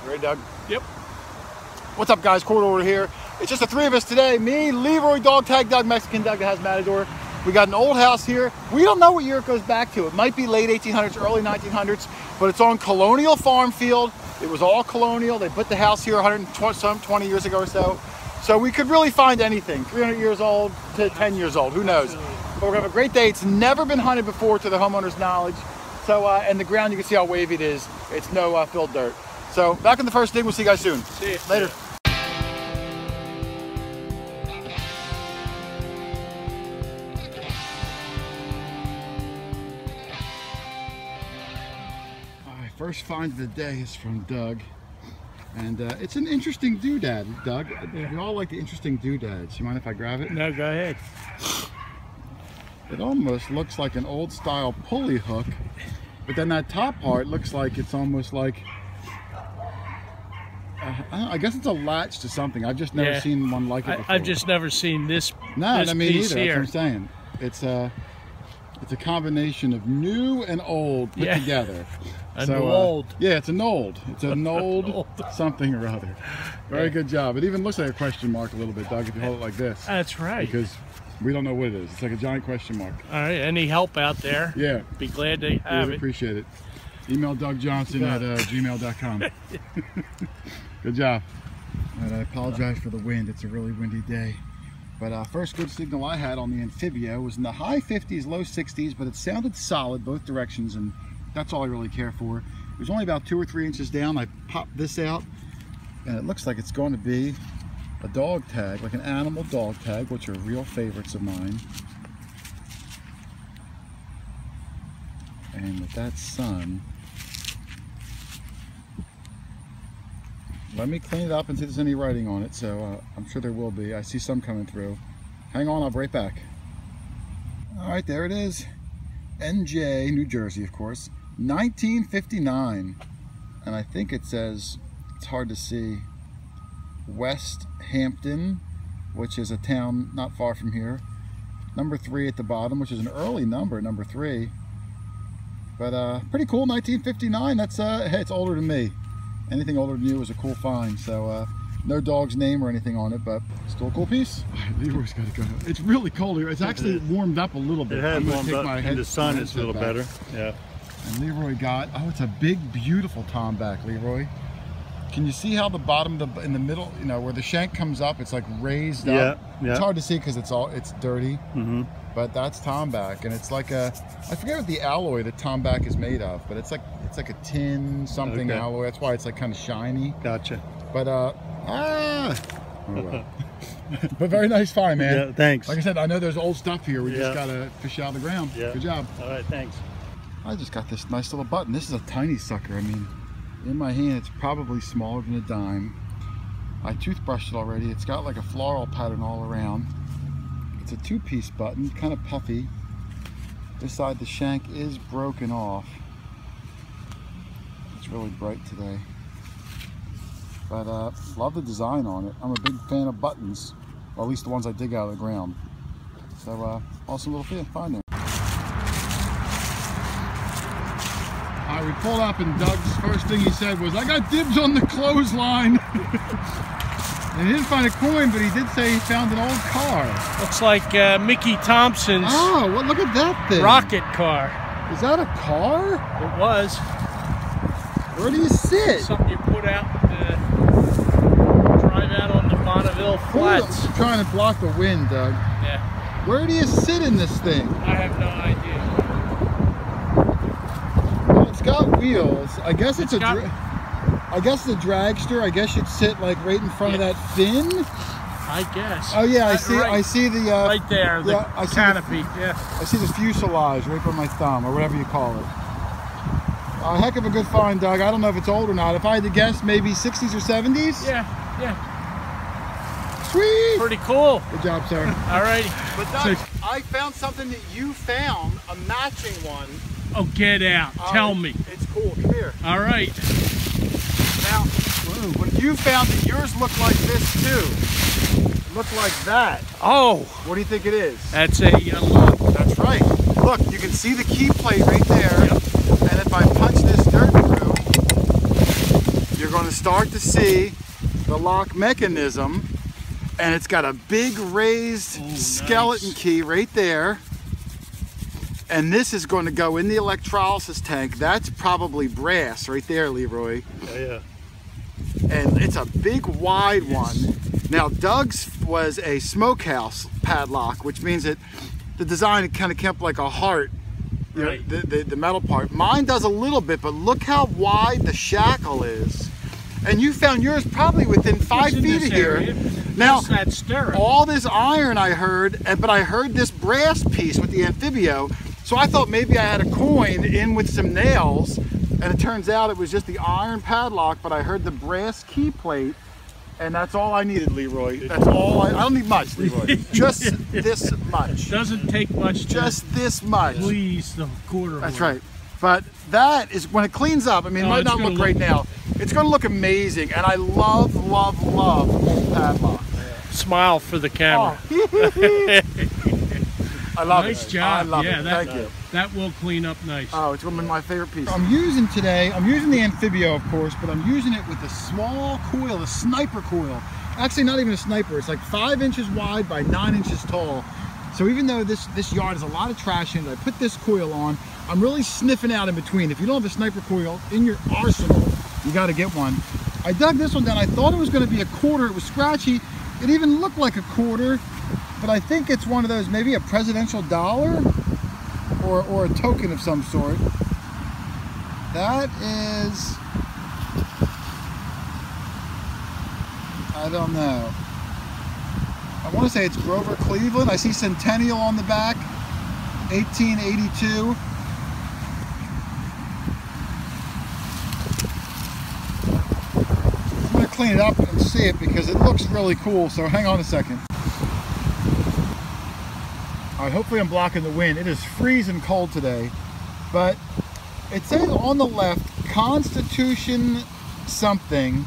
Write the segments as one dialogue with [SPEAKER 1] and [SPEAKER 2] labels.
[SPEAKER 1] Ready, Doug?
[SPEAKER 2] Yep.
[SPEAKER 1] What's up, guys? Cord over here. It's just the three of us today. Me, Leroy, Dog Tag Doug, Mexican Doug that has Matador. We got an old house here. We don't know what year it goes back to. It might be late 1800s, early 1900s, but it's on colonial farm field. It was all colonial. They put the house here 120 years ago or so. So we could really find anything, 300 years old to 10 years old, who knows? But we're gonna have a great day. It's never been hunted before to the homeowner's knowledge. So, and the ground, you can see how wavy it is. It's no filled dirt. So back in the first dig, we'll see you guys soon.
[SPEAKER 2] See you
[SPEAKER 1] later. First find of the day is from Doug, and it's an interesting doodad, Doug. Yeah. We all like the interesting doodads. You mind if I grab it?
[SPEAKER 2] No, go ahead.
[SPEAKER 1] It almost looks like an old style pulley hook, but then that top part looks like it's almost like, I guess it's a latch to something. I've just never seen one like it before.
[SPEAKER 2] I've just never seen this.
[SPEAKER 1] No,
[SPEAKER 2] this
[SPEAKER 1] me
[SPEAKER 2] piece
[SPEAKER 1] neither.
[SPEAKER 2] Here.
[SPEAKER 1] That's what I'm saying. It's a combination of new and old put together.
[SPEAKER 2] An old.
[SPEAKER 1] Yeah, it's an old. It's an old something or other. Very good job. It even looks like a question mark a little bit, Doug, if you hold it like this.
[SPEAKER 2] That's right.
[SPEAKER 1] Because we don't know what it is. It's like a giant question mark.
[SPEAKER 2] All right. Any help out there?
[SPEAKER 1] Yeah.
[SPEAKER 2] Be glad to have it.
[SPEAKER 1] Appreciate it. Email Doug Johnson at gmail.com. Good job. And I apologize for the wind. It's a really windy day. But first good signal I had on the Amphibia was in the high 50s, low 60s, but it sounded solid both directions, and that's all I really care for. It was only about 2 or 3 inches down. I popped this out, and it looks like it's going to be a dog tag, like an animal dog tag, which are real favorites of mine. And with that sun, let me clean it up and see if there's any writing on it. So I'm sure there will be. I see some coming through. Hang on, I'll be right back. All right, there it is. NJ, New Jersey, of course. 1959. And I think it says, it's hard to see, West Hampton, which is a town not far from here. Number 3 at the bottom, which is an early number, number 3. But pretty cool, 1959. That's, hey, it's older than me. Anything older than you is a cool find. So no dog's name or anything on it, but still a cool piece. Leroy's got to go. It's really cold here. It's actually warmed up a little bit.
[SPEAKER 3] It has warmed up. In the sun, it's a little better. Yeah.
[SPEAKER 1] And Leroy got, oh, it's a big, beautiful tomback, Leroy. Can you see how the bottom, in the middle, you know, where the shank comes up, it's like raised up? Yeah. It's hard to see because it's dirty. Mm-hmm. But that's tomback, and it's like a, I forget what the alloy that tomback is made of, but it's like a tin something alloy. That's why it's like kind of shiny.
[SPEAKER 3] Gotcha.
[SPEAKER 1] But oh well. But very nice find, man.
[SPEAKER 3] Yeah, thanks.
[SPEAKER 1] Like I said, I know there's old stuff here. We just gotta fish out of the ground.
[SPEAKER 3] Yeah.
[SPEAKER 1] Good job.
[SPEAKER 3] All right, thanks.
[SPEAKER 1] I just got this nice little button. This is a tiny sucker. I mean, in my hand, it's probably smaller than a dime. I toothbrushed it already. It's got like a floral pattern all around. It's a 2-piece button, kind of puffy. This side, the shank is broken off. It's really bright today. But love the design on it. I'm a big fan of buttons, or at least the ones I dig out of the ground. So awesome little find there. All right, we pulled up, and Doug's first thing he said was, "I got dibs on the clothesline." And he didn't find a coin, but he did say he found an old car.
[SPEAKER 2] Looks like Mickey Thompson's
[SPEAKER 1] well, look at that thing.
[SPEAKER 2] rocket car.
[SPEAKER 1] Is that a car?
[SPEAKER 2] It was.
[SPEAKER 1] Where do you sit?
[SPEAKER 2] Something you put out, drive out on the Bonneville Flats.
[SPEAKER 1] I'm trying to block the wind, Doug.
[SPEAKER 2] Yeah.
[SPEAKER 1] Where do you sit in this thing?
[SPEAKER 2] I have no idea.
[SPEAKER 1] Well, it's got wheels. I guess it's I guess the dragster, I guess you'd sit like right in front of that fin.
[SPEAKER 2] I guess.
[SPEAKER 1] Oh yeah, I see.
[SPEAKER 2] Right,
[SPEAKER 1] I see the
[SPEAKER 2] right there, the canopy.
[SPEAKER 1] I see the fuselage right by my thumb, or whatever you call it. A heck of a good find, Doug. I don't know if it's old or not. If I had to guess, maybe 60s or 70s.
[SPEAKER 2] Yeah, yeah.
[SPEAKER 1] Sweet.
[SPEAKER 2] Pretty cool.
[SPEAKER 1] Good job, sir.
[SPEAKER 2] All righty.
[SPEAKER 1] But Doug, I found something that you found, a matching one.
[SPEAKER 2] Oh, get out. Tell me.
[SPEAKER 1] It's cool. Come here.
[SPEAKER 2] All right.
[SPEAKER 1] Now, when you found that yours looked like this too, looked like that.
[SPEAKER 2] Oh.
[SPEAKER 1] What do you think it is?
[SPEAKER 2] That's a look.
[SPEAKER 1] That's right. Look, you can see the key plate right there.
[SPEAKER 2] Yep.
[SPEAKER 1] And if I punch this dirt through, you're going to start to see the lock mechanism, and it's got a big raised skeleton key right there. And this is going to go in the electrolysis tank. That's probably brass right there, Leroy.
[SPEAKER 3] Yeah.
[SPEAKER 1] And it's a big wide one. Now Doug's was a smokehouse padlock, which means that the design kind of kept like a heart, you know, the metal part. Mine does a little bit, but look how wide the shackle is. And you found yours probably within 5 feet of here. Now, all this iron I heard, but I heard this brass piece with the Amphibio, so I thought maybe I had a coin in with some nails, and it turns out it was just the iron padlock, but I heard the brass key plate, and that's all I needed, Leroy. That's all I don't need much, Leroy. Just this much.
[SPEAKER 2] Doesn't take much.
[SPEAKER 1] Just this much.
[SPEAKER 2] Please, the quarter.
[SPEAKER 1] That's right. But that is, when it cleans up, I mean, it might not look great now. It's going to look amazing, and I love, love, love this padlock.
[SPEAKER 2] Smile for the camera.
[SPEAKER 1] Oh. I love it.
[SPEAKER 2] Nice job.
[SPEAKER 1] I love
[SPEAKER 2] yeah,
[SPEAKER 1] it. Thank you.
[SPEAKER 2] That will clean up nice.
[SPEAKER 1] Oh, it's one of my favorite pieces. I'm using the Amphibio, of course, but I'm using it with a small coil, a sniper coil. Actually, not even a sniper. It's like 5 inches wide by 9 inches tall. So even though this yard has a lot of trash in it, I put this coil on. I'm really sniffing out in between. If you don't have a sniper coil in your arsenal, you got to get one. I dug this one down. I thought it was going to be a quarter. It was scratchy. It even looked like a quarter, but I think it's one of those, maybe a presidential dollar or a token of some sort. That is, I don't know. I want to say it's Grover Cleveland. I see Centennial on the back, 1882. I'm going to clean it up and see it because it looks really cool, so hang on a second. All right, hopefully I'm blocking the wind. It is freezing cold today, but it says on the left, Constitution something.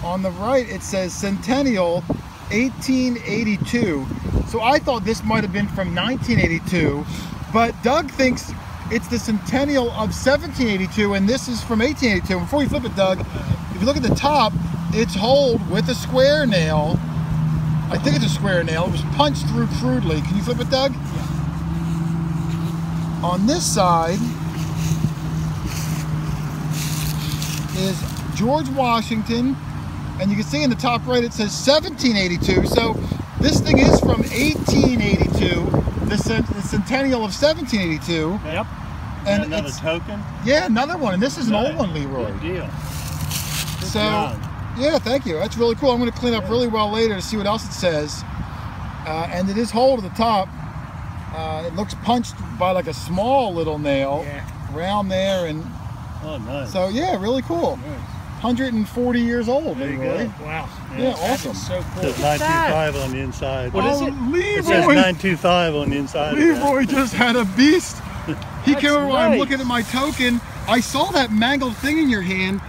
[SPEAKER 1] On the right, it says Centennial 1882. So I thought this might have been from 1982, but Doug thinks it's the Centennial of 1782, and this is from 1882. Before you flip it, Doug, if you look at the top, it's holed with a square nail. I think it's a square nail. It was punched through crudely. Can you flip it, Doug? Yeah. On this side is George Washington, and you can see in the top right it says 1782. So this thing is from 1882, the Centennial of 1782.
[SPEAKER 2] Yep.
[SPEAKER 1] And
[SPEAKER 3] another token?
[SPEAKER 1] Yeah, another one. And this is an old one, Leroy.
[SPEAKER 3] Good deal.
[SPEAKER 1] So, yeah, thank you. That's really cool. I'm going to clean up really well later to see what else it says. And it is holed at the top. It looks punched by like a small little nail around there. And
[SPEAKER 3] oh, nice.
[SPEAKER 1] So, yeah, really cool. Nice. 140 years old,
[SPEAKER 3] there
[SPEAKER 1] Leroy.
[SPEAKER 2] Wow.
[SPEAKER 1] Yeah, awesome.
[SPEAKER 2] So cool.
[SPEAKER 3] It says 925 on the inside.
[SPEAKER 2] What is it?
[SPEAKER 1] Leroy,
[SPEAKER 3] it says 925 on the inside.
[SPEAKER 1] Leroy just had a beast. He came over while I'm
[SPEAKER 2] nice.
[SPEAKER 1] looking at my token. I saw that mangled thing in your hand.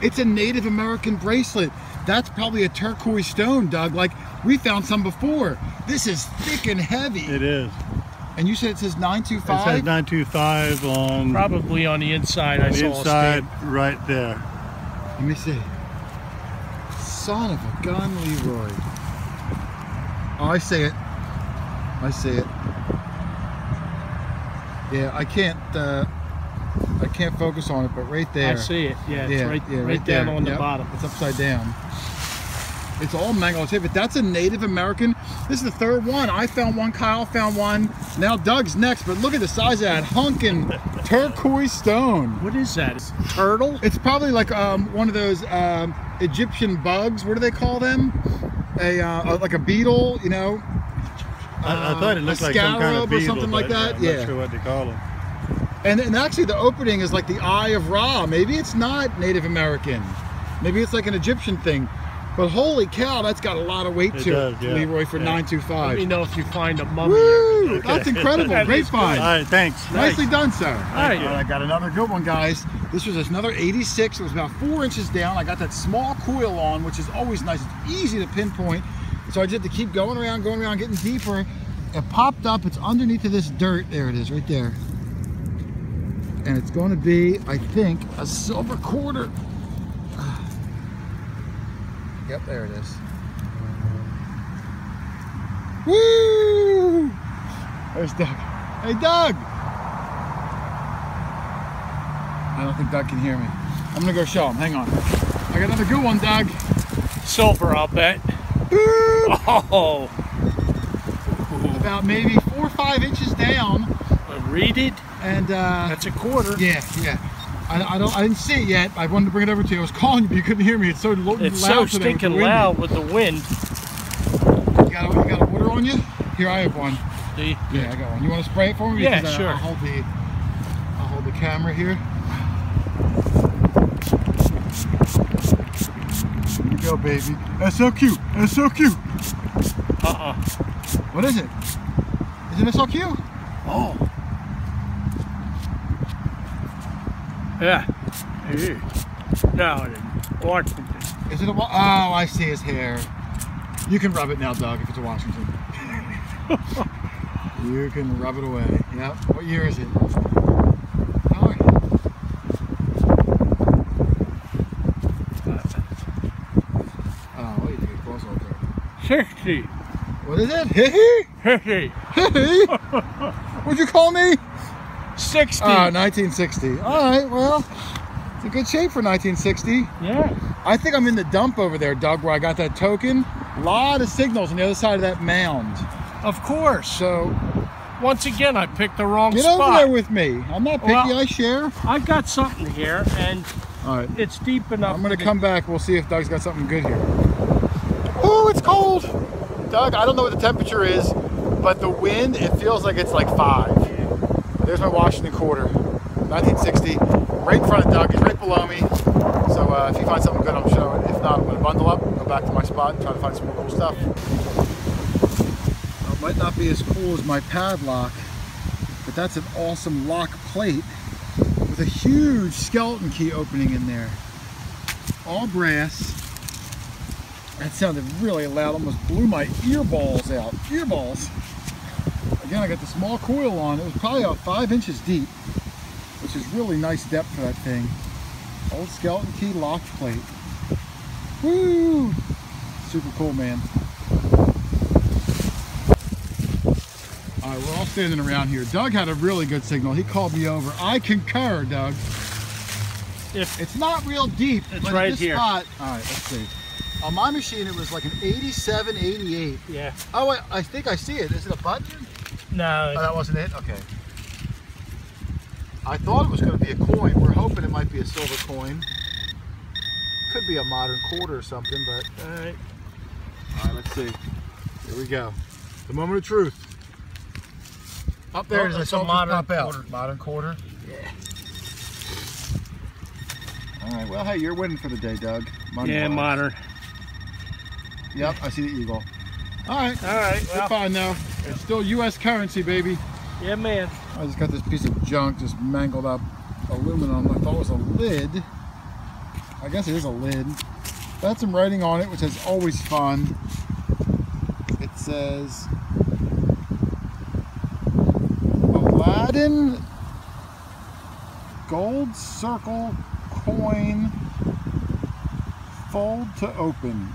[SPEAKER 1] It's a Native American bracelet. That's probably a turquoise stone, Doug. Like, we found some before. This is thick and heavy.
[SPEAKER 3] It is.
[SPEAKER 1] And you said it says 925?
[SPEAKER 3] It says 925 on...
[SPEAKER 2] Probably on the inside. I saw
[SPEAKER 3] inside, right there.
[SPEAKER 1] Let me see. Son of a gun, Leroy. Oh, I see it. I see it. Yeah, I can't focus on it, but right there.
[SPEAKER 2] I see it. Yeah, it's right down
[SPEAKER 1] there.
[SPEAKER 2] on the bottom.
[SPEAKER 1] It's upside down. It's all mangled shape, but that's a Native American. This is the third one. I found one, Kyle found one. Now Doug's next, but look at the size of that hunkin' turquoise stone.
[SPEAKER 2] What is that? It's a turtle?
[SPEAKER 1] It's probably like one of those Egyptian bugs. What do they call them? Like a beetle, you know?
[SPEAKER 3] I thought it looked like some kind of beetle,
[SPEAKER 1] or something like that.
[SPEAKER 3] I'm not sure what they call them.
[SPEAKER 1] And actually the opening is like the Eye of Ra. Maybe it's not Native American. Maybe it's like an Egyptian thing. But holy cow, that's got a lot of weight to it, Leroy, for 925.
[SPEAKER 2] Let me know if you find a mummy.
[SPEAKER 1] Woo! Okay. That's incredible. Great find.
[SPEAKER 3] All right, thanks.
[SPEAKER 1] Nicely done, sir.
[SPEAKER 2] All right.
[SPEAKER 1] I got another good one, guys. This was another 86. It was about 4 inches down. I got that small coil on, which is always nice. It's easy to pinpoint. So I just had to keep going around, getting deeper. It popped up. It's underneath of this dirt. There it is, right there. And it's going to be, I think, a silver quarter. Yep, there it is. Woo! There's Doug. Hey, Doug! I don't think Doug can hear me. I'm gonna go show him. Hang on. I got another good one, Doug.
[SPEAKER 2] Silver, I'll bet. Oh!
[SPEAKER 1] About maybe 4 or 5 inches down.
[SPEAKER 2] Read it.
[SPEAKER 1] And
[SPEAKER 2] that's a quarter.
[SPEAKER 1] Yeah, yeah. I didn't see it yet. I wanted to bring it over to you. I was calling you, but you couldn't hear me. It's so loud.
[SPEAKER 2] It's so stinking loud with the wind.
[SPEAKER 1] You got a water on you? Here, I have one.
[SPEAKER 2] Do you?
[SPEAKER 1] Yeah, I got one. You want to spray it for me?
[SPEAKER 2] Yeah,
[SPEAKER 1] because
[SPEAKER 2] sure.
[SPEAKER 1] I'll hold the camera here. Here you go, baby. That's so cute. That's so cute. What is it? Isn't it so cute?
[SPEAKER 2] Oh. Yeah. No, it isn't. Washington.
[SPEAKER 1] Is it a? Oh, I see his hair. You can rub it now, Doug, if it's a Washington. You can rub it away. Yep. What year is it? Oh. What do you think? Close over.
[SPEAKER 2] 60.
[SPEAKER 1] What is it? Hee
[SPEAKER 2] 50.
[SPEAKER 1] hee. What'd you call me?
[SPEAKER 2] 60.
[SPEAKER 1] 1960. All right. Well, it's in good shape for 1960.
[SPEAKER 2] Yeah.
[SPEAKER 1] I think I'm in the dump over there, Doug, where I got that token. A lot of signals on the other side of that mound.
[SPEAKER 2] Of course.
[SPEAKER 1] So,
[SPEAKER 2] once again, I picked the wrong
[SPEAKER 1] get
[SPEAKER 2] spot.
[SPEAKER 1] over there with me. I'm not picky,
[SPEAKER 2] Well,
[SPEAKER 1] I share.
[SPEAKER 2] I've got something here, and
[SPEAKER 1] All right.
[SPEAKER 2] it's deep enough.
[SPEAKER 1] I'm going to come back. We'll see if Doug's got something good here. Oh, it's cold. Doug, I don't know what the temperature is, but the wind, it feels like it's like 5. There's my Washington quarter. 1960. Right in front of Doug. He's right below me. So if he finds something good, I'm showing. If not, I'm going to bundle up, go back to my spot, and try to find some more cool stuff. Well, it might not be as cool as my padlock, but that's an awesome lock plate with a huge skeleton key opening in there. All brass. That sounded really loud, almost blew my earballs out. Earballs. Again, I got the small coil on. It was probably about 5 inches deep, which is really nice depth for that thing. Old skeleton key lock plate. Woo! Super cool, man. All right, we're all standing around here. Doug had a really good signal. He called me over. I concur, Doug. It's not real deep,
[SPEAKER 2] it's
[SPEAKER 1] but
[SPEAKER 2] right
[SPEAKER 1] this
[SPEAKER 2] here.
[SPEAKER 1] spot. All right, let's see. On my machine, it was like an 87, 88.
[SPEAKER 2] Yeah.
[SPEAKER 1] Oh, I think I see it. Is it a button?
[SPEAKER 2] No.
[SPEAKER 1] Oh, that wasn't it? Okay. I thought it was going to be a coin. We're hoping it might be a silver coin. Could be a modern quarter or something, but...
[SPEAKER 2] All right.
[SPEAKER 1] All right, let's see. Here we go. The moment of truth. Up there,
[SPEAKER 2] It's a modern quarter.
[SPEAKER 1] Modern quarter? Yeah. All right, well, hey, you're winning for the day, Doug.
[SPEAKER 2] Yeah, modern.
[SPEAKER 1] Yep, I see the eagle. All right.
[SPEAKER 2] All right.
[SPEAKER 1] We're fine now. It's still U.S. currency, baby.
[SPEAKER 2] Yeah, man.
[SPEAKER 1] I just got this piece of junk, just mangled up aluminum. I thought it was a lid. I guess it is a lid. Got some writing on it, which is always fun. It says Aladdin Gold Circle Coin Fold to Open.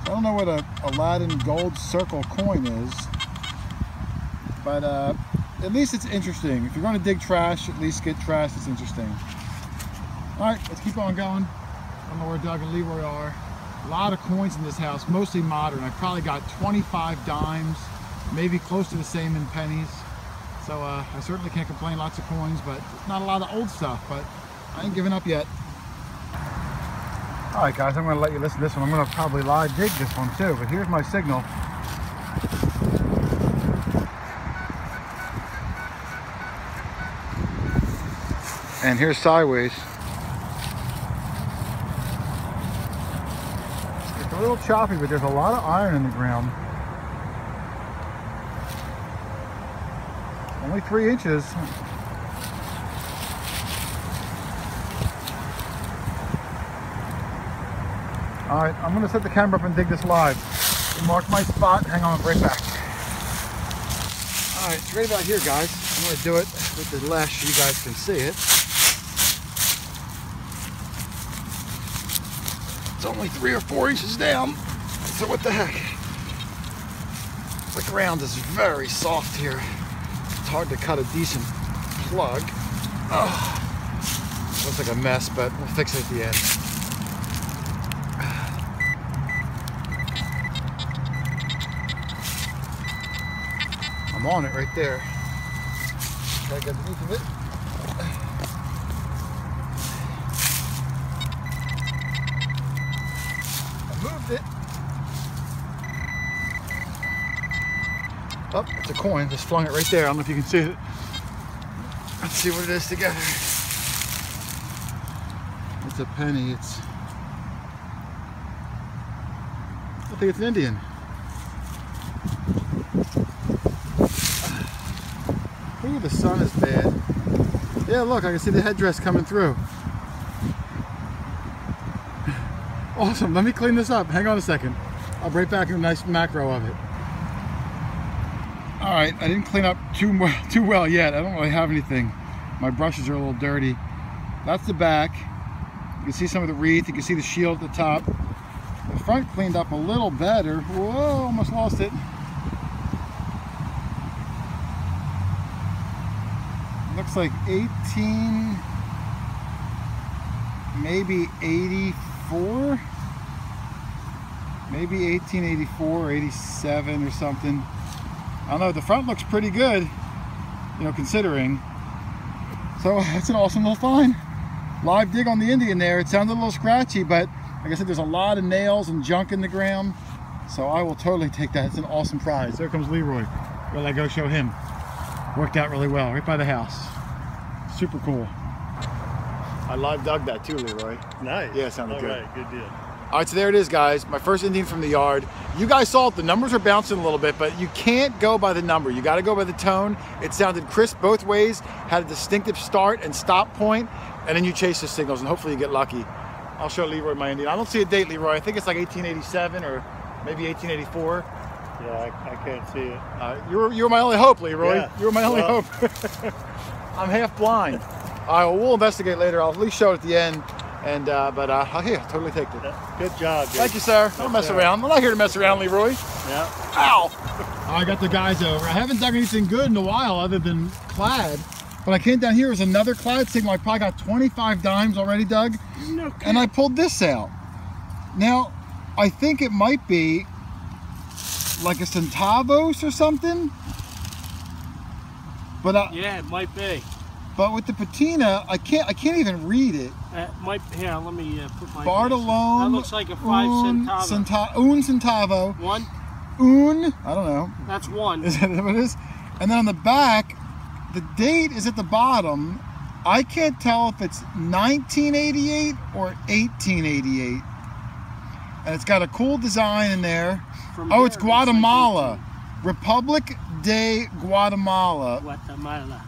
[SPEAKER 1] I don't know what a Aladdin Gold Circle coin is, but at least it's interesting. If you're going to dig trash, at least get trash that's interesting. All right, let's keep on going. I don't know where Doug and Leroy are. A lot of coins in this house, mostly modern. I probably got 25 dimes, maybe close to the same in pennies. So I certainly can't complain. Lots of coins, but not a lot of old stuff. But I ain't giving up yet. All right, guys, I'm going to let you listen to this one. I'm going to probably live dig this one too, but here's my signal. And here's sideways. It's a little choppy, but there's a lot of iron in the ground. Only 3 inches. All right, I'm going to set the camera up and dig this live. Mark my spot. Hang on, I'll be right back. All right, it's right about here, guys. I'm going to do it with the lash so you guys can see it. It's only 3 or 4 inches down. So what the heck? The ground is very soft here. It's hard to cut a decent plug. Oh, looks like a mess, but we'll fix it at the end. I'm on it right there. Gotta get underneath of it. I moved it. Oh, it's a coin. Just flung it right there. I don't know if you can see it. Let's see what it is together. It's a penny. I think it's an Indian. Ooh, the sun is bad. Yeah, look, I can see the headdress coming through. Awesome. Let me clean this up. Hang on a second. I'll be right back in a nice macro of it. All right, I didn't clean up too well yet. I don't really have anything. My brushes are a little dirty. That's the back. You can see some of the wreath. You can see the shield at the top. The front cleaned up a little better. Whoa, almost lost it. Looks like 18, maybe 84. Maybe 1884, 87 or something. I don't know, the front looks pretty good, you know, considering. So that's an awesome little find. Live dig on the Indian there. It sounded a little scratchy, but like I said, there's a lot of nails and junk in the ground. So I will totally take that. It's an awesome prize. There comes Leroy. Well, I go show him. Worked out really well, right by the house. Super cool. I live dug that too, Leroy.
[SPEAKER 3] Nice.
[SPEAKER 1] Yeah, it sounded good.
[SPEAKER 3] All right, good deal.
[SPEAKER 1] All right, so there it is, guys. My first Indian from the yard. You guys saw it. The numbers are bouncing a little bit, but you can't go by the number. You got to go by the tone. It sounded crisp both ways, had a distinctive start and stop point, and then you chase the signals, and hopefully you get lucky. I'll show Leroy my Indian. I don't see a date, Leroy. I think it's like 1887 or maybe 1884.
[SPEAKER 3] Yeah, I can't see it.
[SPEAKER 1] You were my only hope, Leroy.
[SPEAKER 3] Yeah.
[SPEAKER 1] You were my only hope. I'm half blind. All right, well, we'll investigate later. I'll at least show it at the end. And here, totally take it.
[SPEAKER 3] Good job, Jake.
[SPEAKER 1] Thank you, sir. Don't mess around. I'm not here to mess around, Leroy.
[SPEAKER 3] Yeah.
[SPEAKER 1] Ow! I got the guys over. I haven't dug anything good in a while other than clad. But I came down here, was another clad signal. I probably got 25 dimes already dug.
[SPEAKER 2] No,
[SPEAKER 1] and I pulled this out. Now, I think it might be like a centavos or something. But
[SPEAKER 2] yeah, it might be.
[SPEAKER 1] But with the patina, I can't even read it.
[SPEAKER 2] Might. Yeah, let me put my.
[SPEAKER 1] Bartolome.
[SPEAKER 2] That looks like a 5 centavo.
[SPEAKER 1] Un centavo.
[SPEAKER 2] One.
[SPEAKER 1] I don't know.
[SPEAKER 2] That's one.
[SPEAKER 1] Is that what it is? And then on the back, the date is at the bottom. I can't tell if it's 1988 or 1888. And it's got a cool design in there. Oh, it's Guatemala. Republic de Guatemala.
[SPEAKER 2] Guatemala.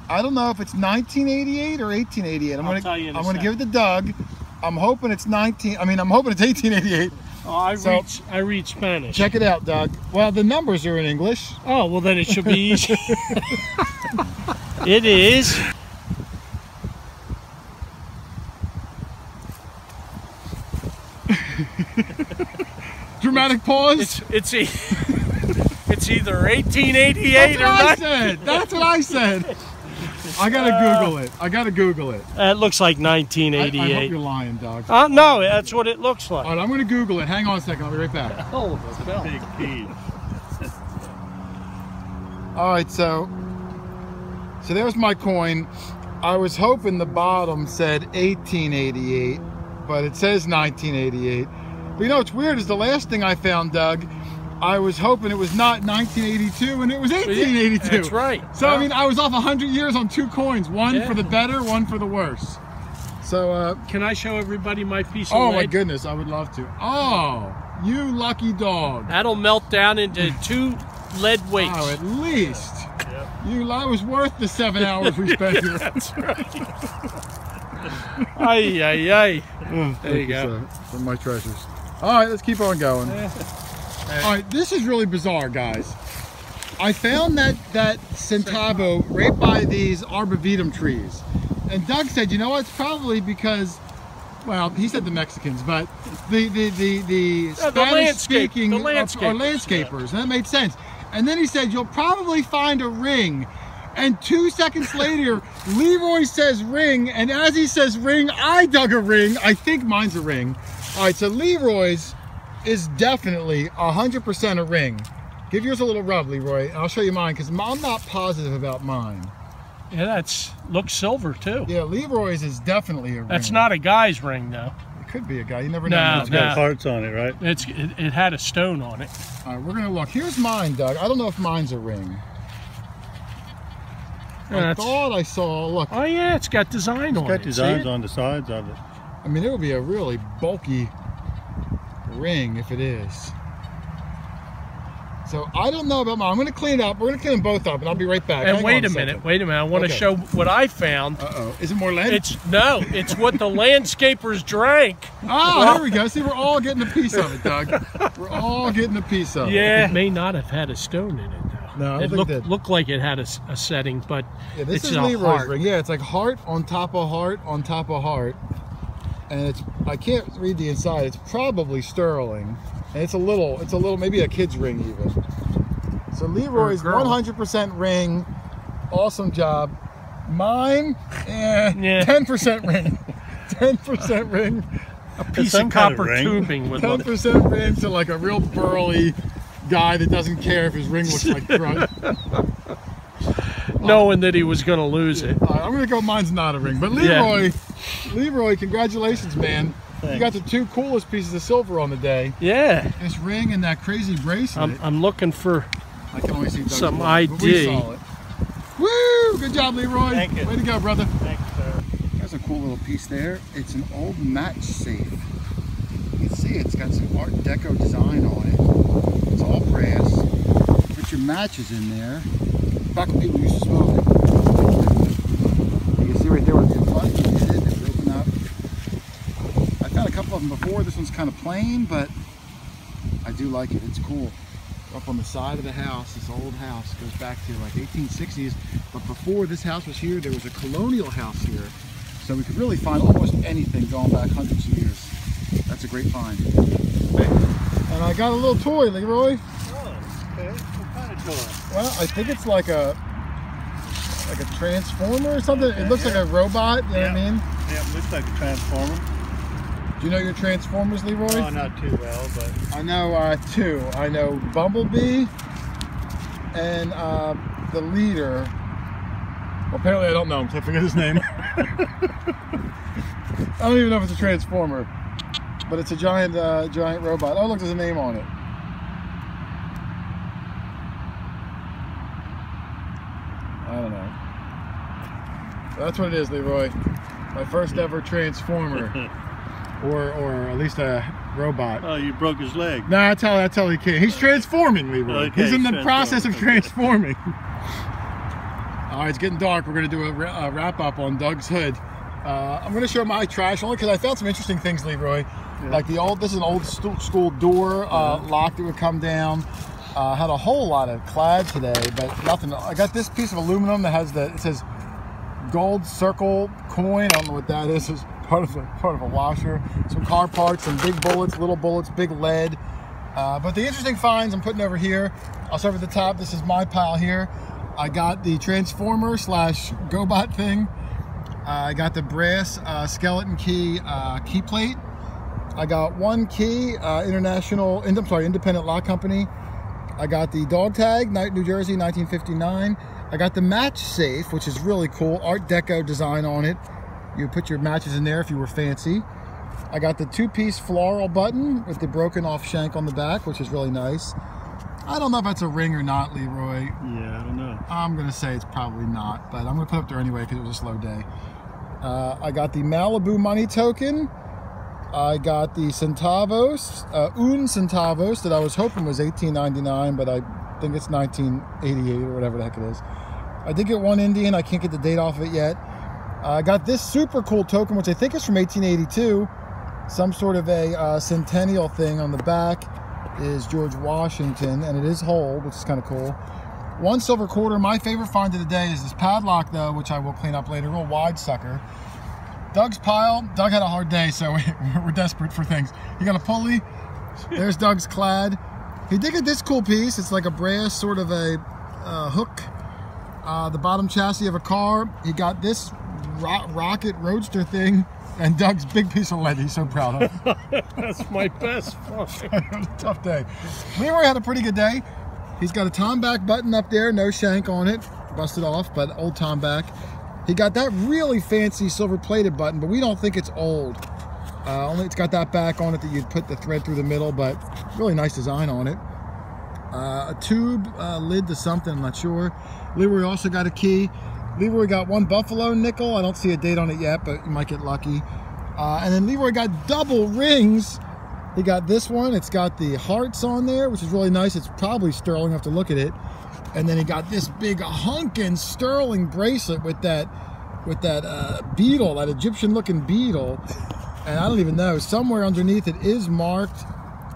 [SPEAKER 1] I don't know if it's 1988 or 1888. I'm gonna give it to Doug. I'm hoping it's 1888.
[SPEAKER 2] Oh, I read Spanish.
[SPEAKER 1] Check it out, Doug. Well, the numbers are in English.
[SPEAKER 2] Oh, well then it should be easy. It is.
[SPEAKER 1] Dramatic pause.
[SPEAKER 2] It's either 1888 or 19.
[SPEAKER 1] That's what I said. I gotta Google it.
[SPEAKER 2] It looks like
[SPEAKER 1] I
[SPEAKER 2] 1988.
[SPEAKER 1] hope you're lying, Doug.
[SPEAKER 2] No, that's what it looks like.
[SPEAKER 1] All right, I'm gonna Google it. Hang on a second. I'll be right back.
[SPEAKER 2] Oh,
[SPEAKER 3] Big key.
[SPEAKER 1] All right, so there's my coin. I was hoping the bottom said 1888, but it says 1988. But you know what's weird is the last thing I found, Doug, I was hoping it was not 1982 and it was 1882.
[SPEAKER 2] That's right.
[SPEAKER 1] So I mean, I was off 100 years on 2 coins, one for the better, one for the worse. So
[SPEAKER 2] can I show everybody my piece of
[SPEAKER 1] oh
[SPEAKER 2] lead?
[SPEAKER 1] my goodness, I would love to. Oh, you lucky dog.
[SPEAKER 2] That'll melt down into 2 lead weights.
[SPEAKER 1] Oh, at least. I was worth the 7 hours we spent here.
[SPEAKER 2] That's right. Ay, ay, ay. There you go.
[SPEAKER 1] From my treasures. All right, let's keep on going. All right, this is really bizarre, guys. I found that centavo right by these arboretum trees. And Doug said, you know what, it's probably because well, he said the Mexicans, but the
[SPEAKER 2] the
[SPEAKER 1] Spanish speaking are
[SPEAKER 2] landscapers.
[SPEAKER 1] landscapers. And that made sense. And then he said, you'll probably find a ring. And 2 seconds later, Leroy says ring, and as he says ring, I dug a ring. I think mine's a ring. All right, so Leroy's is definitely 100% a ring. Give yours a little rub, Leroy, and I'll show you mine, because I'm not positive about mine.
[SPEAKER 2] Yeah, looks silver too.
[SPEAKER 1] Yeah, Leroy's is definitely a ring.
[SPEAKER 2] That's not a guy's ring though.
[SPEAKER 1] It could be a guy, you never know.
[SPEAKER 2] No,
[SPEAKER 3] It's got hearts on it, right?
[SPEAKER 2] It had a stone on it.
[SPEAKER 1] All right, we're gonna look. Here's mine, Doug. I don't know if mine's a ring. I thought I saw, look.
[SPEAKER 2] Oh yeah, it's got design on it.
[SPEAKER 3] It's got designs on the sides of it.
[SPEAKER 1] I mean, it would be a really bulky ring if it is. So I don't know about mine. I'm going to clean it up. We're going to clean them both up, and I'll be right back.
[SPEAKER 2] And
[SPEAKER 1] Hang
[SPEAKER 2] wait
[SPEAKER 1] on
[SPEAKER 2] a minute. I want to
[SPEAKER 1] Okay.
[SPEAKER 2] show what I found.
[SPEAKER 1] Uh-oh. Is it more lead?
[SPEAKER 2] It's what the landscapers drank.
[SPEAKER 1] Oh, here we go. See, we're all getting a piece of it, Doug. We're all getting a piece of it.
[SPEAKER 2] Yeah, it may not have had a stone in it though.
[SPEAKER 1] No, I don't
[SPEAKER 2] it
[SPEAKER 1] think it did.
[SPEAKER 2] looked like it had a setting, but
[SPEAKER 1] Yeah, this
[SPEAKER 2] it's
[SPEAKER 1] is
[SPEAKER 2] a
[SPEAKER 1] Leroy's
[SPEAKER 2] heart.
[SPEAKER 1] ring. Yeah, it's like heart on top of heart on top of heart. And it's, I can't read the inside. It's probably sterling. And it's a little, maybe a kid's ring even. So Leroy's
[SPEAKER 2] girl.
[SPEAKER 1] 100% ring. Awesome job. Mine,
[SPEAKER 2] Yeah.
[SPEAKER 1] 10% ring. 10% ring.
[SPEAKER 2] A piece
[SPEAKER 3] some
[SPEAKER 2] of
[SPEAKER 3] kind of
[SPEAKER 2] copper
[SPEAKER 3] ring.
[SPEAKER 2] tubing with a
[SPEAKER 1] 10% ring to like a real burly guy that doesn't care if his ring looks like crud.
[SPEAKER 2] knowing that he was going to lose it.
[SPEAKER 1] All right, I'm gonna go. Mine's not a ring, but Leroy, Leroy, congratulations, man!
[SPEAKER 3] Thanks.
[SPEAKER 1] You got the two coolest pieces of silver on the day.
[SPEAKER 2] Yeah,
[SPEAKER 1] This ring and that crazy bracelet.
[SPEAKER 2] I'm looking for
[SPEAKER 1] I can only see Doug's
[SPEAKER 2] some
[SPEAKER 1] logo, but we
[SPEAKER 2] ID.
[SPEAKER 1] saw it. Woo! Good job, Leroy.
[SPEAKER 3] Thank you.
[SPEAKER 1] Way to go, brother.
[SPEAKER 3] Thanks, sir.
[SPEAKER 1] There's a cool little piece there. It's an old match safe. You can see it's got some Art Deco design on it. It's all brass. Put your matches in there. Back when people used to smoke. You can see right there with the button you hit it, it open up. I found a couple of them before. This one's kind of plain, but I do like it. It's cool. Up on the side of the house, this old house goes back to like 1860s. But before this house was here, there was a colonial house here. So we could really find almost anything going back hundreds of years. That's a great find. And I got a little toy, Leroy.
[SPEAKER 3] Oh, okay. What kind of toy?
[SPEAKER 1] Well, I think it's like a transformer or something. It looks like a robot, you know what I mean?
[SPEAKER 3] Yeah, it looks like a transformer.
[SPEAKER 1] Do you know your Transformers, Leroy?
[SPEAKER 3] Oh, not too well, but
[SPEAKER 1] I know two. I know Bumblebee and the leader. Well, apparently I don't know him, so I forget his name. I don't even know if it's a Transformer, but it's a giant robot. Oh, look, there's a name on it. I don't know. That's what it is, Leroy. My first ever Transformer, or at least a robot.
[SPEAKER 3] oh, you broke his leg.
[SPEAKER 1] No, that's how he came. He's transforming, Leroy.
[SPEAKER 3] Okay,
[SPEAKER 1] He's in the
[SPEAKER 3] transforming.
[SPEAKER 1] process of
[SPEAKER 3] Okay.
[SPEAKER 1] transforming. All right, it's getting dark. We're going to do a wrap up on Doug's hood. I'm going to show my trash only because I found some interesting things, Leroy. Like this is an old school door lock that would come down. Had a whole lot of clad today, but nothing. I got this piece of aluminum that has it says gold circle coin. I don't know what that is. It's part of a washer. Some car parts, some big bullets, little bullets, big lead. But the interesting finds I'm putting over here. I'll start at the top. This is my pile here. I got the Transformer / GoBot thing. I got the brass skeleton key key plate. I got one key, Independent Lock Company. I got the dog tag, New Jersey, 1959. I got the match safe, which is really cool. Art Deco design on it. You put your matches in there if you were fancy. I got the two-piece floral button with the broken off shank on the back, which is really nice. I don't know if that's a ring or not, Leroy.
[SPEAKER 3] Yeah, I don't know.
[SPEAKER 1] I'm gonna say it's probably not, but I'm gonna put it up there anyway because it was a slow day. I got the Malibu money token. I got the centavos, un centavos that I was hoping was $18.99, but I think it's 1988 or whatever the heck it is. I did get one Indian. I can't get the date off of it yet. I got this super cool token, which I think is from 1882. Some sort of a centennial thing on the back is George Washington, and it is whole, which is kind of cool. One silver quarter. My favorite find of the day is this padlock, though, which I will clean up later. Real wide sucker. Doug's pile. Doug had a hard day, so we're desperate for things. He got a pulley. There's Doug's clad. He did get this cool piece. It's like a brass sort of a hook. The bottom chassis of a car. He got this rocket roadster thing, and Doug's big piece of lead he's so proud of.
[SPEAKER 2] That's my best find.
[SPEAKER 1] It was a tough day. Leroy had a pretty good day. He's got a Tomback button up there, no shank on it, busted off, but old Tomback. He got that really fancy silver plated button, but we don't think it's old. Only it's got that back on it that you'd put the thread through the middle, but really nice design on it. A tube lid to something, I'm not sure. Leroy also got a key. Leroy got one Buffalo nickel. I don't see a date on it yet, but you might get lucky. And then Leroy got double rings. He got this one. It's got the hearts on there, which is really nice. It's probably sterling. I have to look at it. And then he got this big hunkin' sterling bracelet with that beetle, that Egyptian-looking beetle. And I don't even know. Somewhere underneath it is marked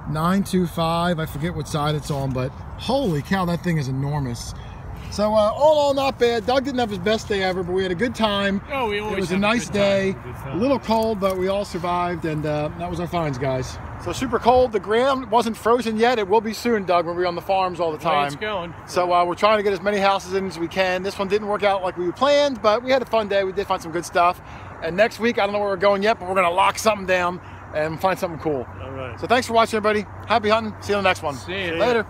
[SPEAKER 1] 925. I forget what side it's on, but holy cow, that thing is enormous. So all in all, not bad. Doug didn't have his best day ever, but we had a good time.
[SPEAKER 2] Oh, we always
[SPEAKER 1] It was a
[SPEAKER 2] have
[SPEAKER 1] nice
[SPEAKER 2] good
[SPEAKER 1] day.
[SPEAKER 2] time.
[SPEAKER 1] A little cold, but we all survived, and that was our finds, guys. So super cold. The ground wasn't frozen yet. It will be soon, Doug, when we're on the farms all the
[SPEAKER 2] The way
[SPEAKER 1] time.
[SPEAKER 2] it's going.
[SPEAKER 1] So we're trying to get as many houses in as we can. This one didn't work out like we planned, but we had a fun day. We did find some good stuff. And next week, I don't know where we're going yet, but we're going to lock something down and find something cool.
[SPEAKER 3] All right.
[SPEAKER 1] So thanks for watching, everybody. Happy hunting. See you on the next one.
[SPEAKER 2] See ya.
[SPEAKER 1] Later.